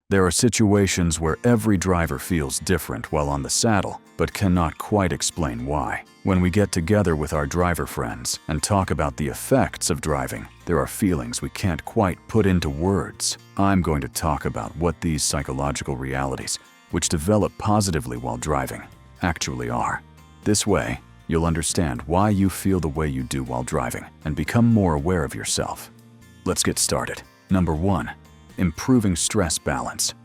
There are situations where every driver feels different while on the saddle, but cannot quite explain why. When we get together with our driver friends and talk about the effects of driving, there are feelings we can't quite put into words. I'm going to talk about what these psychological realities, which develop positively while driving, actually are. This way, you'll understand why you feel the way you do while driving and become more aware of yourself. Let's get started. Number 1. Improving stress balance.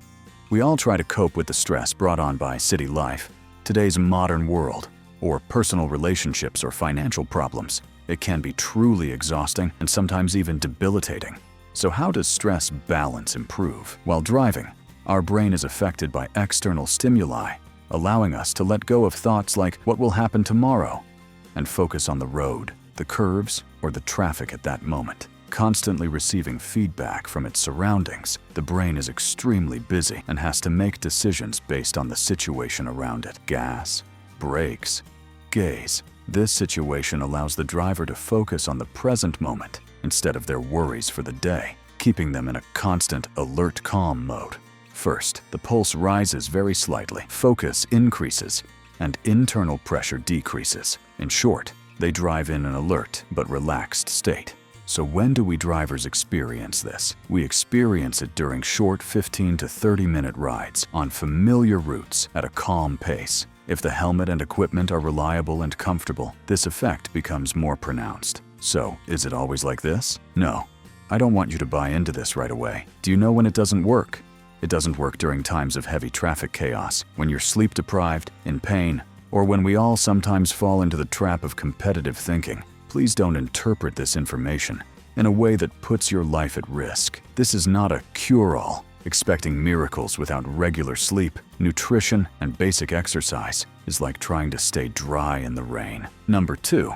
We all try to cope with the stress brought on by city life, today's modern world, or personal relationships or financial problems. It can be truly exhausting and sometimes even debilitating. So how does stress balance improve? While driving, our brain is affected by external stimuli, allowing us to let go of thoughts like what will happen tomorrow and focus on the road, the curves, or the traffic at that moment. Constantly receiving feedback from its surroundings, the brain is extremely busy and has to make decisions based on the situation around it. Gas, brakes, gaze. This situation allows the driver to focus on the present moment instead of their worries for the day, keeping them in a constant alert calm mode. First, the pulse rises very slightly, focus increases, and internal pressure decreases. In short, they drive in an alert but relaxed state. So when do we drivers experience this? We experience it during short 15 to 30-minute rides on familiar routes at a calm pace. If the helmet and equipment are reliable and comfortable, this effect becomes more pronounced. So, is it always like this? No. I don't want you to buy into this right away. Do you know when it doesn't work? It doesn't work during times of heavy traffic chaos, when you're sleep-deprived, in pain, or when we all sometimes fall into the trap of competitive thinking. Please don't interpret this information in a way that puts your life at risk. This is not a cure-all. Expecting miracles without regular sleep, nutrition, and basic exercise is like trying to stay dry in the rain. Number 2.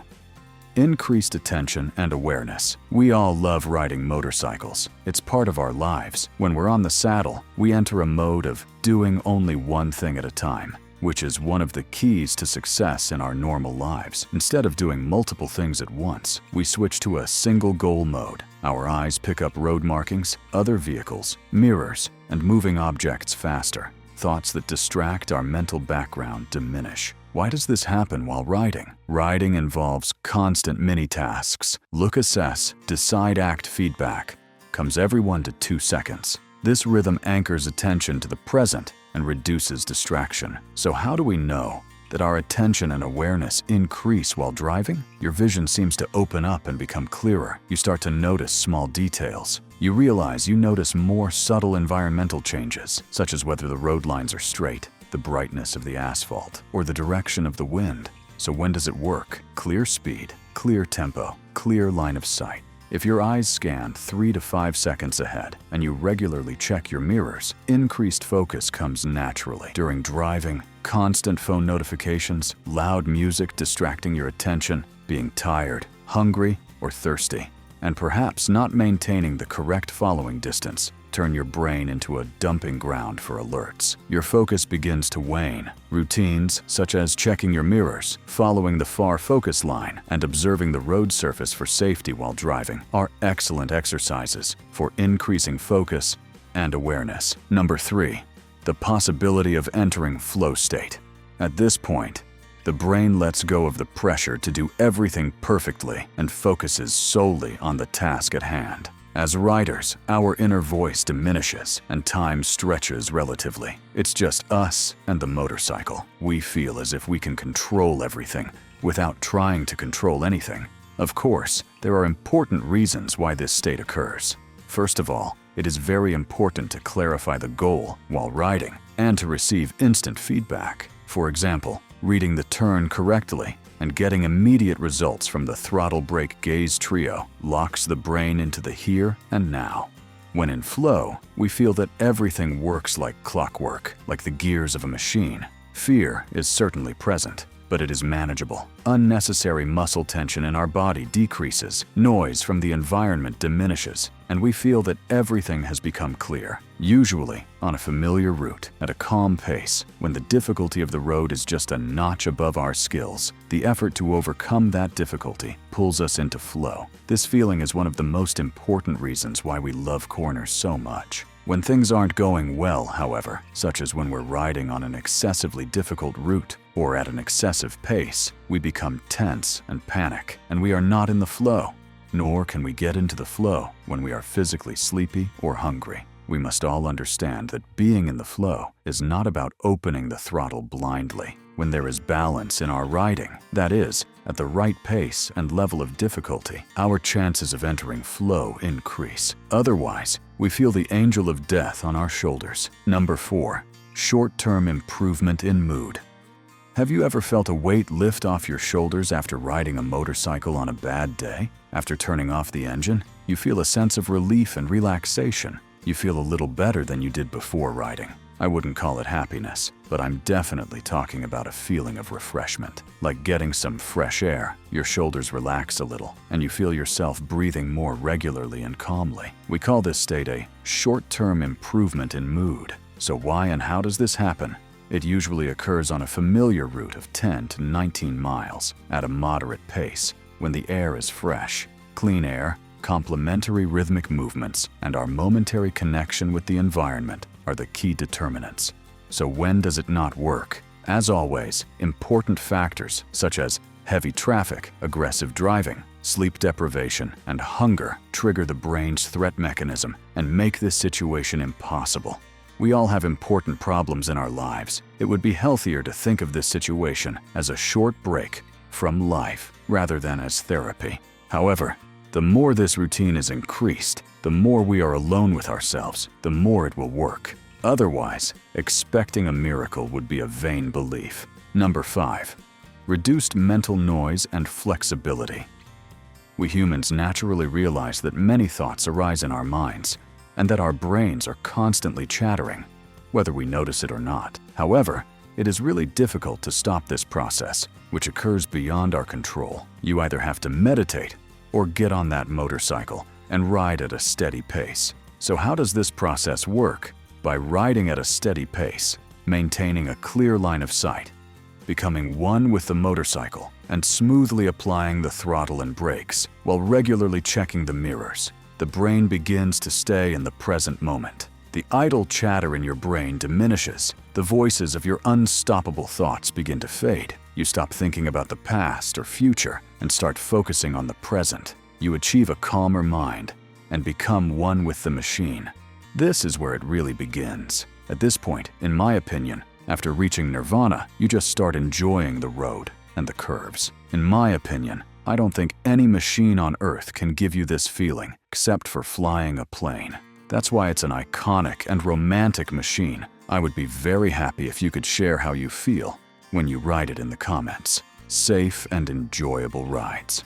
Increased attention and awareness. We all love riding motorcycles. It's part of our lives. When we're on the saddle, we enter a mode of doing only one thing at a time, which is one of the keys to success in our normal lives. Instead of doing multiple things at once, we switch to a single goal mode. Our eyes pick up road markings, other vehicles, mirrors, and moving objects faster. Thoughts that distract our mental background diminish. Why does this happen while riding? Riding involves constant mini-tasks. Look, assess, decide, act, feedback. Comes every 1 to 2 seconds. This rhythm anchors attention to the present and reduces distraction. So how do we know that our attention and awareness increase while driving? Your vision seems to open up and become clearer. You start to notice small details. You realize you notice more subtle environmental changes, such as whether the road lines are straight, the brightness of the asphalt, or the direction of the wind. So when does it work? Clear speed, clear tempo, clear line of sight. If your eyes scan 3 to 5 seconds ahead and you regularly check your mirrors, increased focus comes naturally. During driving, constant phone notifications, loud music distracting your attention, being tired, hungry, or thirsty, and perhaps not maintaining the correct following distance turn your brain into a dumping ground for alerts. Your focus begins to wane. Routines, such as checking your mirrors, following the far focus line, and observing the road surface for safety while driving, are excellent exercises for increasing focus and awareness. Number 3. The possibility of entering flow state. At this point, the brain lets go of the pressure to do everything perfectly and focuses solely on the task at hand. As riders, our inner voice diminishes and time stretches relatively. It's just us and the motorcycle. We feel as if we can control everything without trying to control anything. Of course, there are important reasons why this state occurs. First of all, it is very important to clarify the goal while riding and to receive instant feedback. For example, reading the turn correctly and getting immediate results from the throttle brake gaze trio locks the brain into the here and now. When in flow, we feel that everything works like clockwork, like the gears of a machine. Fear is certainly present, but it is manageable. Unnecessary muscle tension in our body decreases, noise from the environment diminishes, and we feel that everything has become clear. Usually, on a familiar route, at a calm pace, when the difficulty of the road is just a notch above our skills, the effort to overcome that difficulty pulls us into flow. This feeling is one of the most important reasons why we love corners so much. When things aren't going well, however, such as when we're riding on an excessively difficult route or at an excessive pace, we become tense and panic, and we are not in the flow. Nor can we get into the flow when we are physically sleepy or hungry. We must all understand that being in the flow is not about opening the throttle blindly. When there is balance in our riding, that is, at the right pace and level of difficulty, our chances of entering flow increase. Otherwise, we feel the angel of death on our shoulders. Number 4. Short-term improvement in mood. Have you ever felt a weight lift off your shoulders after riding a motorcycle on a bad day? After turning off the engine, you feel a sense of relief and relaxation. You feel a little better than you did before riding. I wouldn't call it happiness, but I'm definitely talking about a feeling of refreshment. Like getting some fresh air, your shoulders relax a little, and you feel yourself breathing more regularly and calmly. We call this state a short-term improvement in mood. So why and how does this happen? It usually occurs on a familiar route of 10 to 19 miles at a moderate pace, when the air is fresh. Clean air, complementary rhythmic movements, and our momentary connection with the environment are the key determinants. So when does it not work? As always, important factors such as heavy traffic, aggressive driving, sleep deprivation, and hunger trigger the brain's threat mechanism and make this situation impossible. We all have important problems in our lives. It would be healthier to think of this situation as a short break from life rather than as therapy. However, the more this routine is increased, the more we are alone with ourselves, the more it will work. Otherwise, expecting a miracle would be a vain belief. Number 5. Reduced mental noise and flexibility. We humans naturally realize that many thoughts arise in our minds, and that our brains are constantly chattering, whether we notice it or not. However, it is really difficult to stop this process, which occurs beyond our control. You either have to meditate or get on that motorcycle and ride at a steady pace. So how does this process work? By riding at a steady pace, maintaining a clear line of sight, becoming one with the motorcycle, and smoothly applying the throttle and brakes while regularly checking the mirrors. The brain begins to stay in the present moment. The idle chatter in your brain diminishes. The voices of your unstoppable thoughts begin to fade. You stop thinking about the past or future and start focusing on the present. You achieve a calmer mind and become one with the machine. This is where it really begins. At this point, in my opinion, after reaching nirvana, you just start enjoying the road and the curves. In my opinion, I don't think any machine on Earth can give you this feeling except for flying a plane. That's why it's an iconic and romantic machine. I would be very happy if you could share how you feel when you ride it in the comments. Safe and enjoyable rides.